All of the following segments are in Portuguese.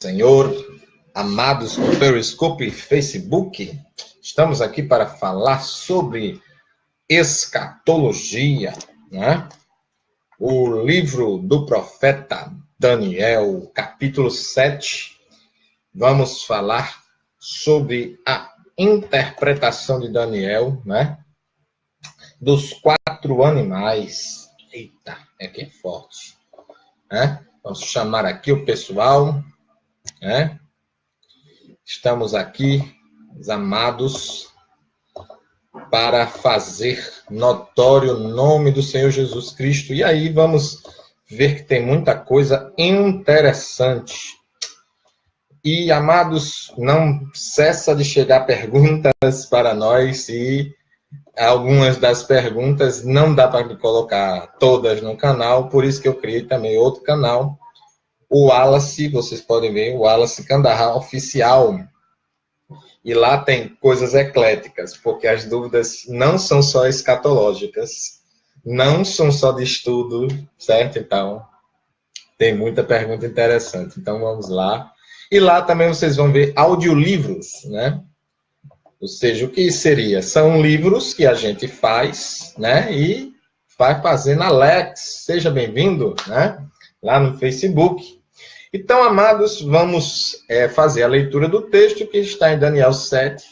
Senhor, amados do Periscope e Facebook, estamos aqui para falar sobre escatologia, né? O livro do profeta Daniel, capítulo 7. Vamos falar sobre a interpretação de Daniel, né? Dos 4 animais. Eita, é que é forte, né? Vamos chamar aqui o pessoal, né? Estamos aqui, os amados, para fazer notório o nome do Senhor Jesus Cristo. E aí vamos ver que tem muita coisa interessante. E, amados, não cessa de chegar perguntas para nós, e algumas das perguntas não dá para colocar todas no canal, por isso que eu criei também outro canal, o Wallace, vocês podem ver, o Wallace Kandahar Oficial. E lá tem coisas ecléticas, porque as dúvidas não são só escatológicas, não são só de estudo, certo? Então, tem muita pergunta interessante. Então, vamos lá. E lá também vocês vão ver audiolivros, né? Ou seja, o que seria? São livros que a gente faz, né? E vai fazendo Alex, seja bem-vindo, né? Lá no Facebook. Então, amados, vamos fazer a leitura do texto que está em Daniel 7,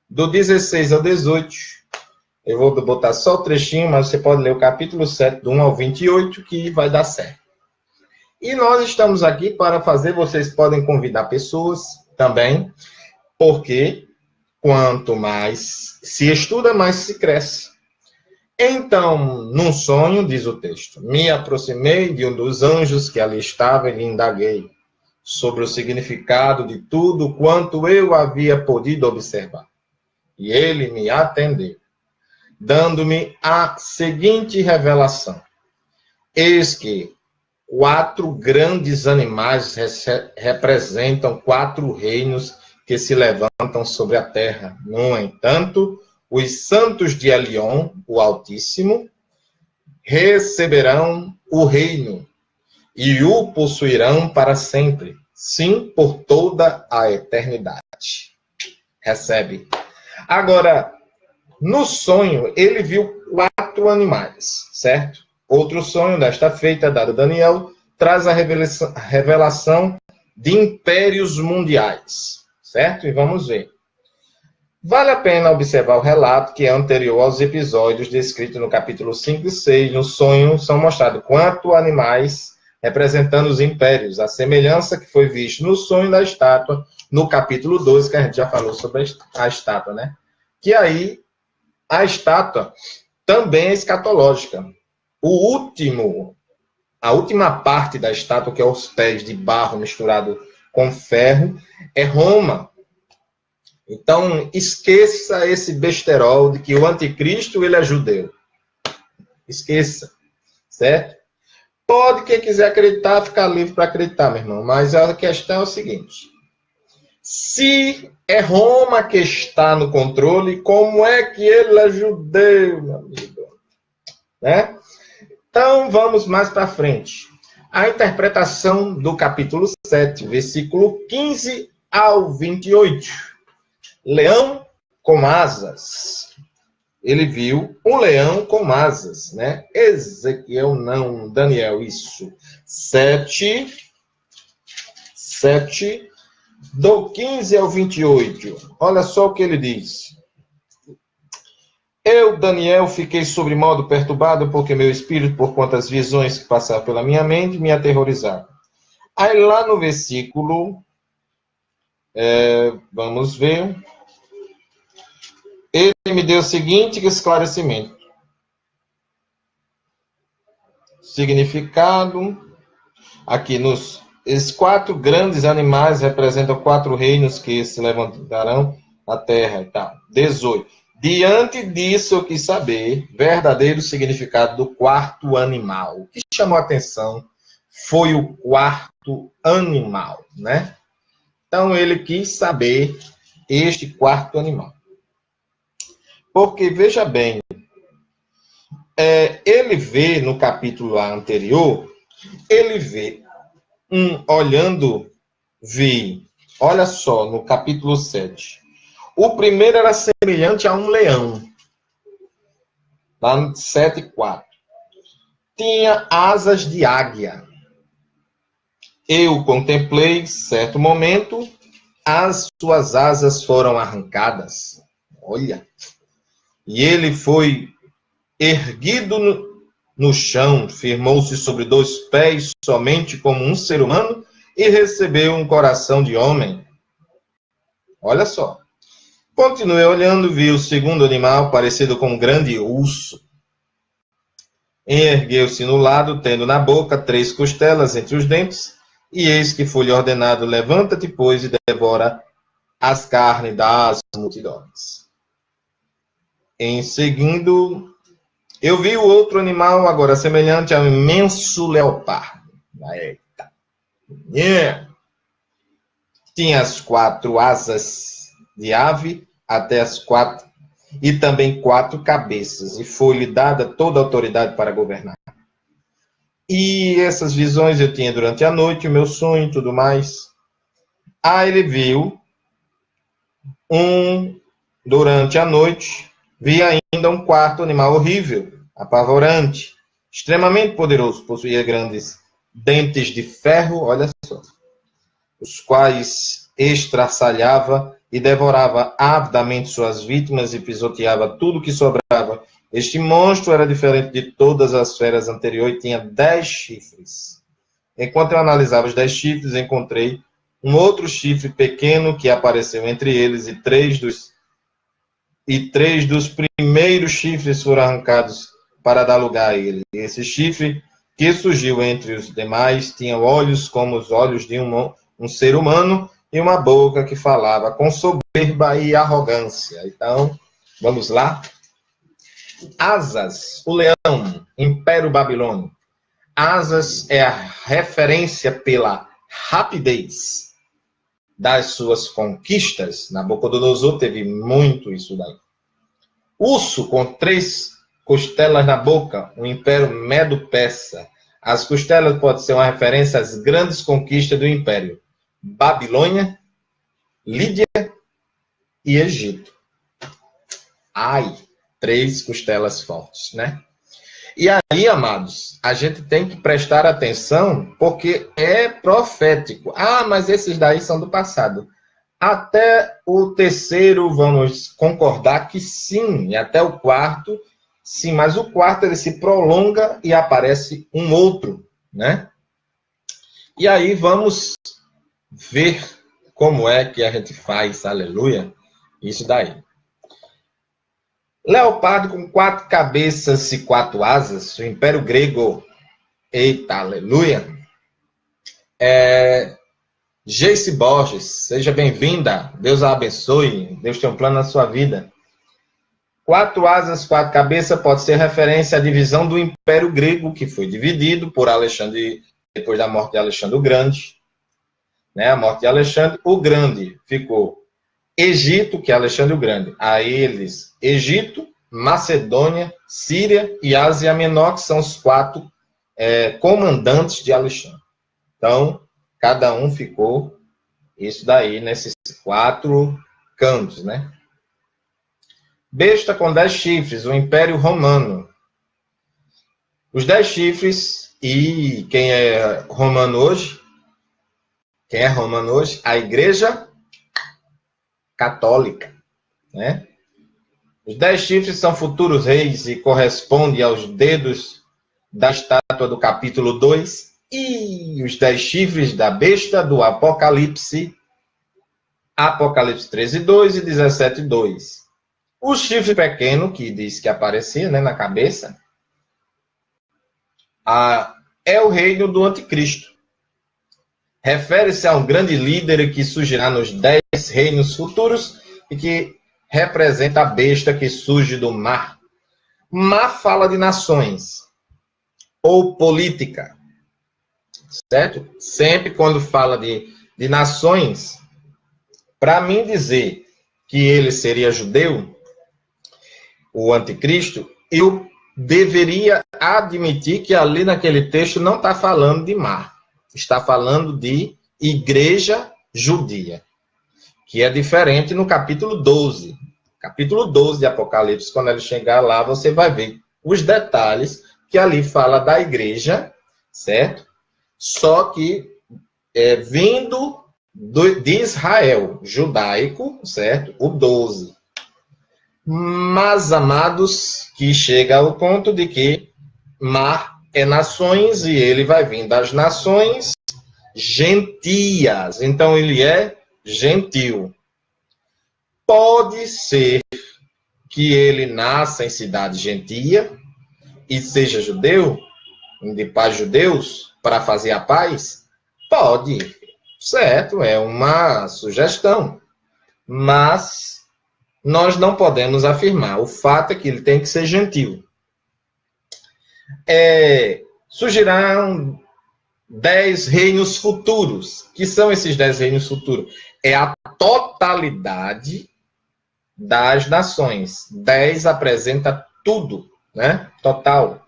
do 16 ao 18. Eu vou botar só o trechinho, mas você pode ler o capítulo 7, do 1 ao 28, que vai dar certo. E nós estamos aqui para fazer, vocês podem convidar pessoas também, porque quanto mais se estuda, mais se cresce. Então, num sonho, diz o texto, me aproximei de um dos anjos que ali estava e lhe indaguei sobre o significado de tudo quanto eu havia podido observar. E ele me atendeu, dando-me a seguinte revelação. Eis que 4 grandes animais representam 4 reinos que se levantam sobre a terra. No entanto, os santos de Elion, o Altíssimo, receberão o reino e o possuirão para sempre, sim, por toda a eternidade. Recebe. Agora, no sonho, ele viu 4 animais, certo? Outro sonho desta feita, dado a Daniel, traz a revelação de impérios mundiais, certo? E vamos ver. Vale a pena observar o relato que é anterior aos episódios descritos no capítulo 5 e 6. No sonho são mostrados 4 animais representando os impérios, a semelhança que foi vista no sonho da estátua, no capítulo 12, que a gente já falou sobre a estátua, né? Que aí, a estátua também é escatológica. A última parte da estátua, que é os pés de barro misturado com ferro, é Roma. Então, esqueça esse besterol de que o anticristo, ele é judeu. Esqueça, certo? Pode, quem quiser acreditar, ficar livre para acreditar, meu irmão. Mas a questão é o seguinte. Se é Roma que está no controle, como é que ele é judeu, meu amigo? Né? Então, vamos mais para frente. A interpretação do capítulo 7, versículo 15 ao 28. Leão com asas. Ele viu um leão com asas, né? Ezequiel não, Daniel, isso. 7, do 15 ao 28. Olha só o que ele diz. Eu, Daniel, fiquei sobremodo perturbado, porque meu espírito, por quantas visões que passaram pela minha mente, me aterrorizaram. Aí lá no versículo, vamos ver, ele me deu o seguinte esclarecimento. Significado, aqui esses 4 grandes animais representam 4 reinos que se levantarão na terra e tal. 18. Diante disso, eu quis saber verdadeiro significado do 4º animal. O que chamou a atenção foi o 4º animal, né? Então, ele quis saber este 4º animal. Porque, veja bem, ele vê no capítulo anterior, ele vê olhando vi, olha só, no capítulo 7. O primeiro era semelhante a um leão. Lá no 7:4. Tinha asas de águia. Eu contemplei, certo momento, as suas asas foram arrancadas. Olha. E ele foi erguido no chão, firmou-se sobre 2 pés, somente como um ser humano, e recebeu um coração de homem. Olha só. Continuei olhando, vi o segundo animal, parecido com um grande urso. Ergueu-se no lado, tendo na boca 3 costelas entre os dentes, e eis que foi-lhe ordenado: levanta-te, pois, e devora as carnes das multidões. Em segundo, eu vi o outro animal, agora semelhante a um imenso leopardo. Eita. Yeah. Tinha as 4 asas de ave, até as 4, e também 4 cabeças, e foi-lhe dada toda a autoridade para governar. E essas visões eu tinha durante a noite, o meu sonho e tudo mais. Ele viu durante a noite, vi ainda um 4º animal horrível, apavorante, extremamente poderoso, possuía grandes dentes de ferro, olha só, os quais estraçalhava e devorava avidamente suas vítimas e pisoteava tudo que sobrava. Este monstro era diferente de todas as feras anteriores e tinha 10 chifres. Enquanto eu analisava os 10 chifres, encontrei um outro chifre pequeno que apareceu entre eles, e 3 dos primeiros chifres foram arrancados para dar lugar a ele. Esse chifre que surgiu entre os demais tinha olhos como os olhos de um ser humano e uma boca que falava com soberba e arrogância. Então, vamos lá. Asas, o leão, Império Babilônico. Asas é a referência pela rapidez das suas conquistas. Nabucodonosor teve muito isso daí. Urso, com 3 costelas na boca, o Império Medo-Persa. As costelas podem ser uma referência às grandes conquistas do Império. Babilônia, Lídia e Egito. 3 costelas fortes, né? E aí, amados, a gente tem que prestar atenção, porque é profético. Mas esses daí são do passado. Até o 3º, vamos concordar que sim, e até o 4º, sim, mas o 4º ele se prolonga e aparece um outro, né? E aí vamos ver como é que a gente faz, aleluia, isso daí. Leopardo com 4 cabeças e 4 asas, o Império Grego, eita, aleluia. Geice Borges, seja bem-vinda, Deus a abençoe, Deus tem um plano na sua vida. 4 asas, 4 cabeças pode ser referência à divisão do Império Grego, que foi dividido por Alexandre, depois da morte de Alexandre o Grande. Né? A morte de Alexandre o Grande ficou Egito, que é Alexandre o Grande, a eles Egito, Macedônia, Síria e Ásia Menor, que são os 4 comandantes de Alexandre. Então, cada um ficou isso daí, nesses 4 cantos, né? Besta com 10 chifres, o Império Romano. Os 10 chifres, e quem é romano hoje? A Igreja Católica, né? Os 10 chifres são futuros reis e correspondem aos dedos da estátua do capítulo 2 e os 10 chifres da besta do Apocalipse 13:2 e 17:2. O chifre pequeno, que diz que aparecia, né, na cabeça, é o reino do anticristo. Refere-se a um grande líder que surgirá nos 10 reinos futuros e que representa a besta que surge do mar. Mar fala de nações ou política, certo? Sempre quando fala de nações, para mim dizer que ele seria judeu, o anticristo, eu deveria admitir que ali naquele texto não está falando de mar. Está falando de igreja judia, que é diferente no capítulo 12. Capítulo 12 de Apocalipse, quando ele chegar lá, você vai ver os detalhes que ali fala da igreja, certo? Só que vindo de Israel, judaico, certo? O 12. Mas, amados, que chega ao ponto de que mar é nações e ele vai vir das nações gentias. Então, ele é gentil. Pode ser que ele nasça em cidade gentia e seja judeu, de paz judeus, para fazer a paz? Pode, certo, é uma sugestão. Mas nós não podemos afirmar. O fato é que ele tem que ser gentil. Surgirão 10 reinos futuros. Que são esses 10 reinos futuros? É a totalidade das nações. 10 apresenta tudo, né? Total.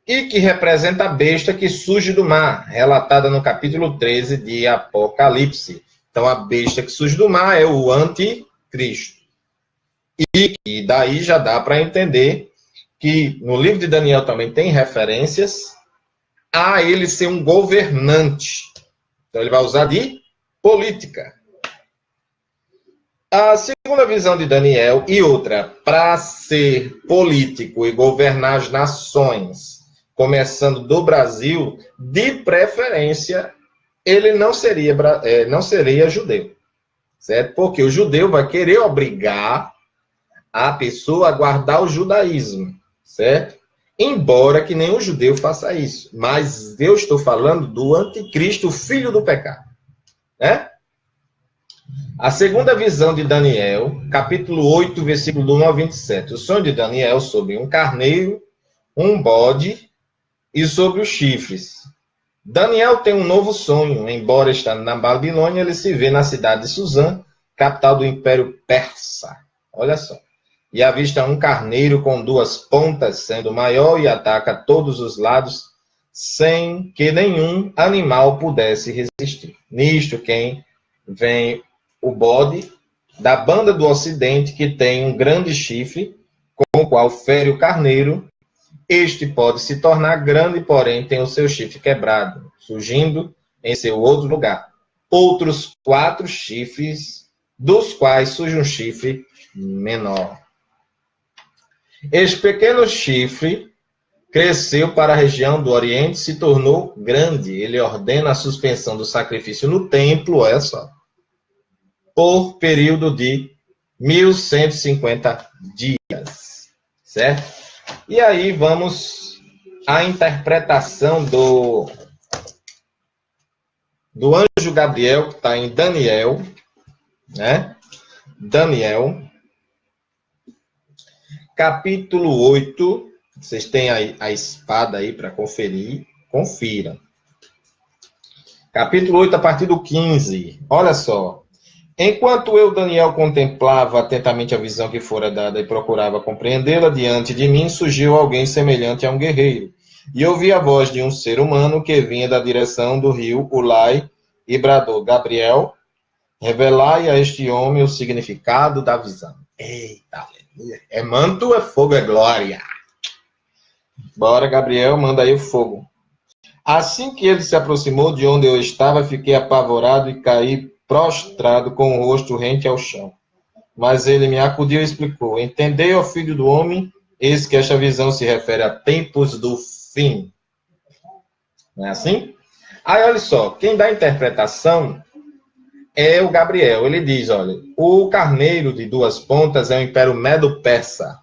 E que representa a besta que surge do mar, relatada no capítulo 13 de Apocalipse. Então, a besta que surge do mar é o anticristo. E daí já dá para entender que no livro de Daniel também tem referências a ele ser um governante. Então, ele vai usar de política. A segunda visão de Daniel e outra, para ser político e governar as nações, começando do Brasil, de preferência, ele não seria judeu, certo? Porque o judeu vai querer obrigar a pessoa a guardar o judaísmo, certo? Embora que nenhum judeu faça isso. Mas eu estou falando do anticristo, filho do pecado, né? A segunda visão de Daniel, capítulo 8, versículo do 1 ao 27. O sonho de Daniel sobre um carneiro, um bode e sobre os chifres. Daniel tem um novo sonho. Embora estando na Babilônia, ele se vê na cidade de Suzã, capital do Império Persa. Olha só. E avista um carneiro com 2 pontas, sendo maior, e ataca todos os lados, sem que nenhum animal pudesse resistir. Nisto, quem vem o bode da banda do ocidente, que tem um grande chifre, com o qual fere o carneiro. Este pode se tornar grande, porém tem o seu chifre quebrado, surgindo em seu outro lugar outros 4 chifres, dos quais surge um chifre menor. Este pequeno chifre cresceu para a região do Oriente e se tornou grande. Ele ordena a suspensão do sacrifício no templo, olha só, por período de 1150 dias, certo? E aí vamos à interpretação do anjo Gabriel, que está em Daniel, né? Daniel, capítulo 8. Vocês têm aí a espada aí para conferir. Confira. Capítulo 8, a partir do 15. Olha só. Enquanto eu, Daniel, contemplava atentamente a visão que fora dada e procurava compreendê-la, diante de mim surgiu alguém semelhante a um guerreiro. E ouvi a voz de um ser humano que vinha da direção do rio Ulai e bradou: Gabriel, revelai a este homem o significado da visão. Eita, aleluia. É manto, é fogo, é glória. Bora, Gabriel, manda aí o fogo. Assim que ele se aproximou de onde eu estava, fiquei apavorado e caí prostrado com o rosto rente ao chão. Mas ele me acudiu e explicou: entendei, ó filho do homem, eis que esta visão se refere a tempos do fim. Não é assim? Aí, olha só, quem dá a interpretação é o Gabriel. Ele diz, olha, o carneiro de 2 pontas é o Império Medo-Persa.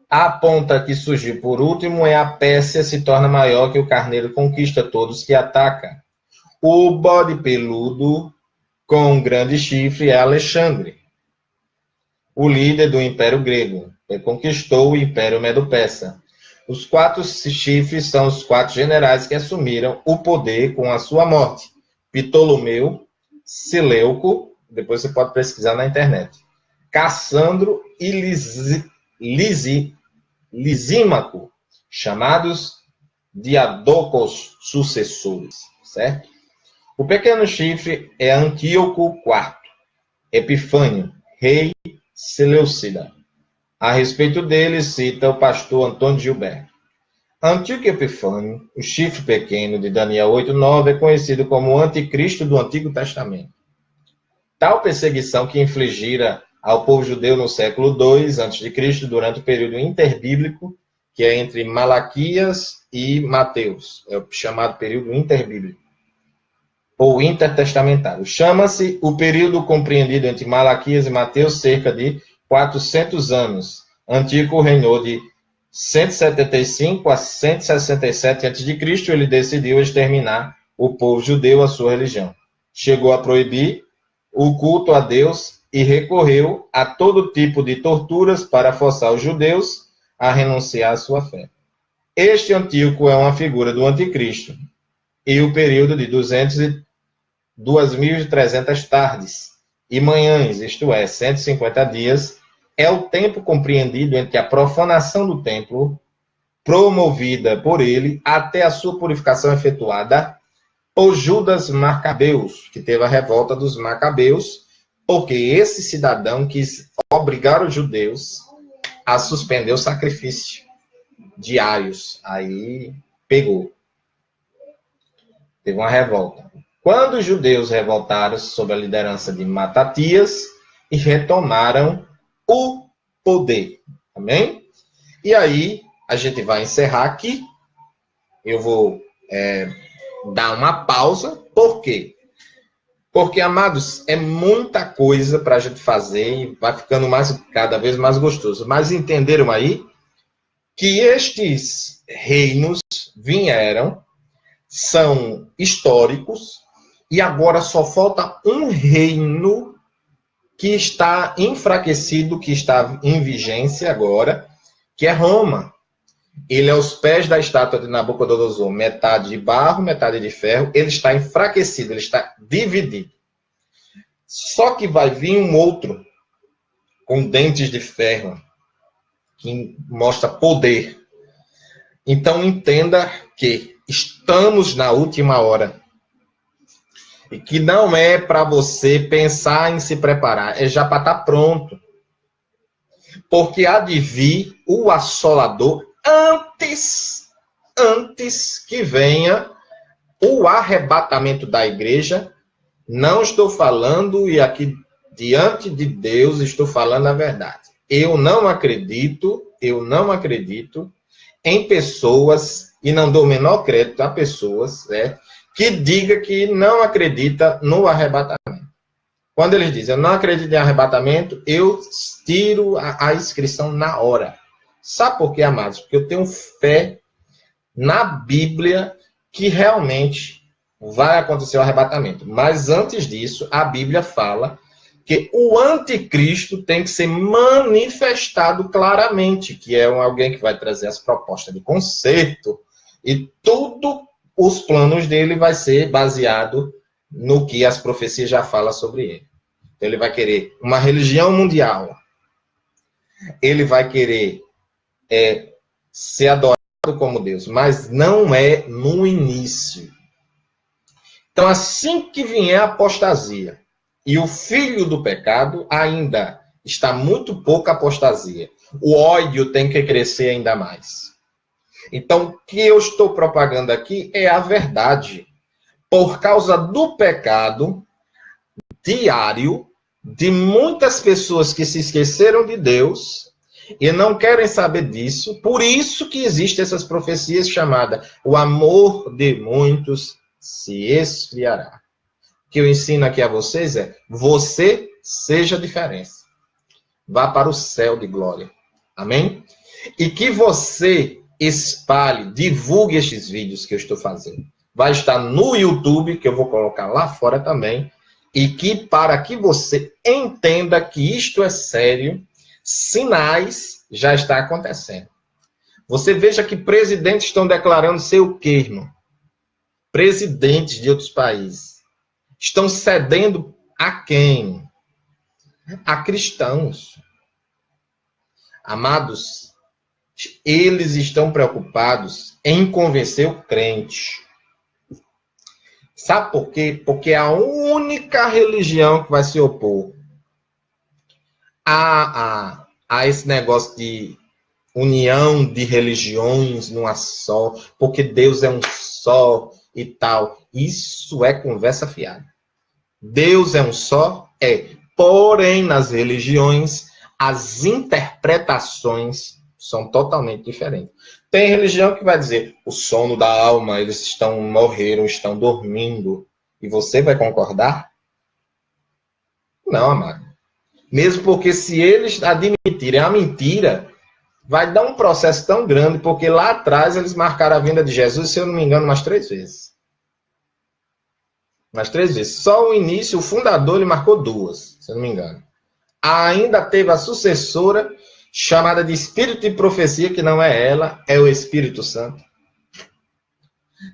A ponta que surgiu por último é a Pérsia, se torna maior que o carneiro, conquista todos que ataca. O bode peludo com um grande chifre é Alexandre, o líder do Império Grego. Ele conquistou o Império Medo-Persa. Os 4 chifres são os 4 generais que assumiram o poder com a sua morte. Ptolomeu, Seleuco, depois você pode pesquisar na internet, Cassandro e Lisímaco, chamados Diadocos sucessores, certo? O pequeno chifre é Antíoco IV, Epifânio, rei Seleucida. A respeito dele, cita o pastor Antônio Gilberto. Antíoco Epifânio, o chifre pequeno de Daniel 8:9, é conhecido como o anticristo do Antigo Testamento. Tal perseguição que infligira ao povo judeu no século II a.C., durante o período interbíblico, que é entre Malaquias e Mateus, é o chamado período interbíblico, ou intertestamentário. Chama-se o período compreendido entre Malaquias e Mateus, cerca de 400 anos. Antíoco reinou de 175 a 167 a.C., ele decidiu exterminar o povo judeu à sua religião. Chegou a proibir o culto a Deus e recorreu a todo tipo de torturas para forçar os judeus a renunciar à sua fé. Este Antíoco é uma figura do anticristo, e o período de 2.300 tardes e manhãs, isto é, 150 dias, é o tempo compreendido entre a profanação do templo, promovida por ele, até a sua purificação efetuada por Judas Macabeus, que teve a revolta dos Macabeus, porque esse cidadão quis obrigar os judeus a suspender o sacrifício diários. Aí pegou. Teve uma revolta. Quando os judeus revoltaram sob a liderança de Matatias e retomaram o poder. Amém? E aí, a gente vai encerrar aqui. Eu vou dar uma pausa. Por quê? Porque, amados, é muita coisa para a gente fazer e vai ficando cada vez mais gostoso. Mas entenderam aí que estes reinos vieram, são históricos, e agora só falta um reino que está enfraquecido, que está em vigência agora, que é Roma. Ele é aos pés da estátua de Nabucodonosor, metade de barro, metade de ferro. Ele está enfraquecido, ele está dividido. Só que vai vir um outro, com dentes de ferro, que mostra poder. Então entenda que estamos na última hora. E que não é para você pensar em se preparar, é já para estar pronto. Porque há de vir o assolador antes que venha o arrebatamento da igreja. Não estou falando, e aqui diante de Deus estou falando a verdade. Eu não acredito em pessoas, e não dou o menor crédito a pessoas, que diga que não acredita no arrebatamento. Quando eles dizem, eu não acredito em arrebatamento, eu tiro a inscrição na hora. Sabe por quê, amados? Porque eu tenho fé na Bíblia que realmente vai acontecer o arrebatamento. Mas antes disso, a Bíblia fala que o anticristo tem que ser manifestado claramente, que é alguém que vai trazer as propostas de conserto, e tudo os planos dele vai ser baseado no que as profecias já falam sobre ele. Então, ele vai querer uma religião mundial. Ele vai querer ser adorado como Deus, mas não é no início. Então, assim que vier a apostasia, e o filho do pecado, ainda está muito pouca apostasia. O ódio tem que crescer ainda mais. Então, o que eu estou propagando aqui é a verdade. Por causa do pecado diário de muitas pessoas que se esqueceram de Deus e não querem saber disso, por isso que existem essas profecias chamadas o amor de muitos se esfriará. O que eu ensino aqui a vocês é, você seja a diferença. Vá para o céu de glória. Amém? E que você espalhe, divulgue estes vídeos que eu estou fazendo. Vai estar no YouTube, que eu vou colocar lá fora também, e que para que você entenda que isto é sério, sinais já está acontecendo. Você veja que presidentes estão declarando ser o quê, irmão? Presidentes de outros países estão cedendo a quem? A cristãos. Amados, eles estão preocupados em convencer o crente. Sabe por quê? Porque é a única religião que vai se opor a esse negócio de união de religiões numa só, porque Deus é um só e tal. Isso é conversa fiada. Deus é um só? É. Porém, nas religiões, as interpretações são totalmente diferentes. Tem religião que vai dizer o sono da alma, eles morreram, estão dormindo. E você vai concordar? Não, amado. Mesmo porque se eles admitirem a mentira, vai dar um processo tão grande, porque lá atrás eles marcaram a vinda de Jesus, se eu não me engano, umas 3 vezes. Umas 3 vezes. Só o início, o fundador, ele marcou 2, se eu não me engano. Ainda teve a sucessora, chamada de Espírito de Profecia, que não é ela, é o Espírito Santo.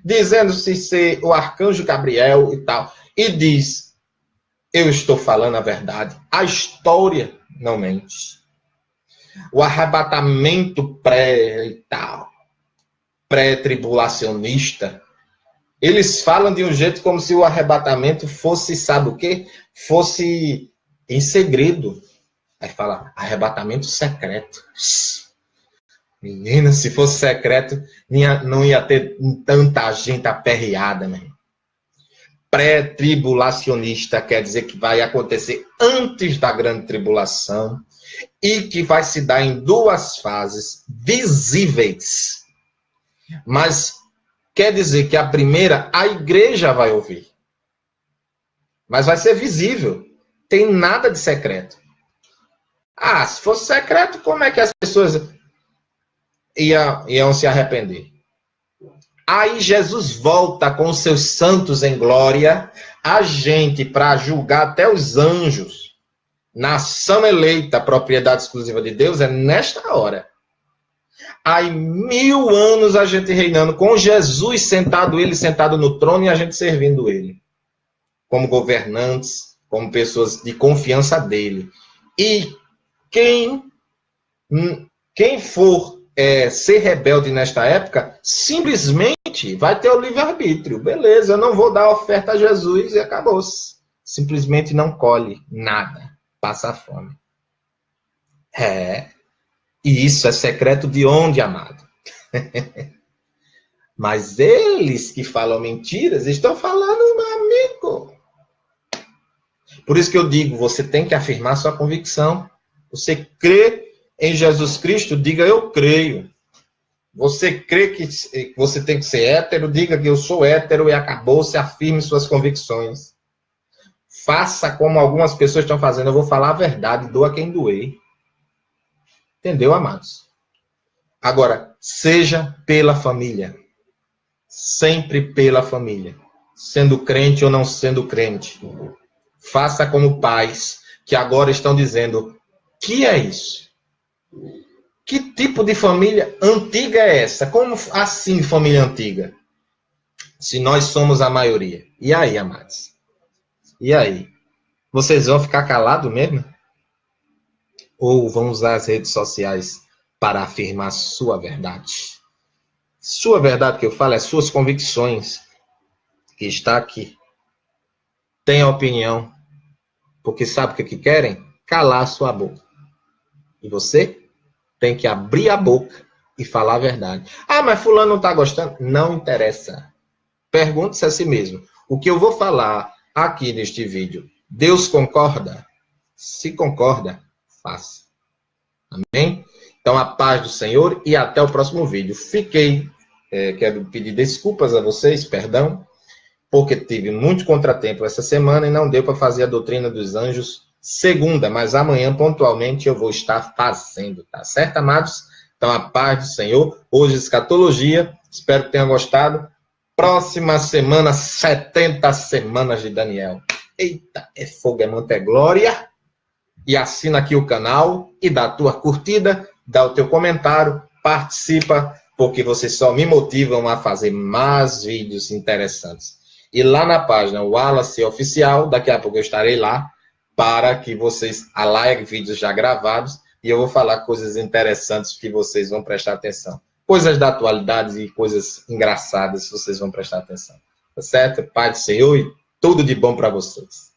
Dizendo-se ser o arcanjo Gabriel e tal. E diz, eu estou falando a verdade. A história não mente. O arrebatamento pré-tribulacionista, eles falam de um jeito como se o arrebatamento fosse, sabe o quê? Fosse em segredo. Aí fala, arrebatamento secreto. Menina, se fosse secreto, não ia ter tanta gente aperreada, né? Pré-tribulacionista quer dizer que vai acontecer antes da grande tribulação e que vai se dar em 2 fases visíveis. Mas quer dizer que a primeira, a igreja vai ouvir. Mas vai ser visível. Tem nada de secreto. Ah, se fosse secreto, como é que as pessoas iam se arrepender? Aí Jesus volta com os seus santos em glória, a gente para julgar até os anjos. Nação eleita, propriedade exclusiva de Deus, é nesta hora. Aí 1000 anos a gente reinando com Jesus sentado, ele sentado no trono e a gente servindo ele. Como governantes, como pessoas de confiança dele. E quem for ser rebelde nesta época, simplesmente vai ter o livre-arbítrio. Beleza, eu não vou dar oferta a Jesus e acabou-se. Simplesmente não colhe nada. Passa fome. E isso é secreto de onde, amado? Mas eles que falam mentiras estão falando, meu amigo. Por isso que eu digo, você tem que afirmar sua convicção. Você crê em Jesus Cristo, diga eu creio. Você crê que você tem que ser hétero, diga que eu sou hétero e acabou, se afirme suas convicções. Faça como algumas pessoas estão fazendo, eu vou falar a verdade, doa quem doer. Entendeu, amados? Agora, seja pela família. Sempre pela família. Sendo crente ou não sendo crente. Faça como pais que agora estão dizendo, que é isso? Que tipo de família antiga é essa? Como assim família antiga? Se nós somos a maioria. E aí, amados? E aí? Vocês vão ficar calados mesmo? Ou vão usar as redes sociais para afirmar sua verdade? Sua verdade que eu falo é suas convicções, que está aqui. Tenha opinião, porque sabe o que querem? Calar sua boca. E você tem que abrir a boca e falar a verdade. Ah, mas fulano não está gostando? Não interessa. Pergunte-se a si mesmo. O que eu vou falar aqui neste vídeo, Deus concorda? Se concorda, faça. Amém? Então, a paz do Senhor e até o próximo vídeo. Quero pedir desculpas a vocês, perdão, porque tive muito contratempo essa semana e não deu para fazer a doutrina dos anjos segunda, mas amanhã, pontualmente, eu vou estar fazendo, tá certo, amados? Então, a paz do Senhor. Hoje, escatologia. Espero que tenham gostado. Próxima semana, 70 semanas de Daniel. Eita, é fogo, é manto, é glória. E assina aqui o canal e dá a tua curtida, dá o teu comentário, participa, porque vocês só me motivam a fazer mais vídeos interessantes. E lá na página Wallace Oficial, daqui a pouco eu estarei lá, para que vocês alarguem vídeos já gravados e eu vou falar coisas interessantes que vocês vão prestar atenção. Coisas da atualidade e coisas engraçadas, vocês vão prestar atenção. tá certo? Pai do Senhor e tudo de bom para vocês.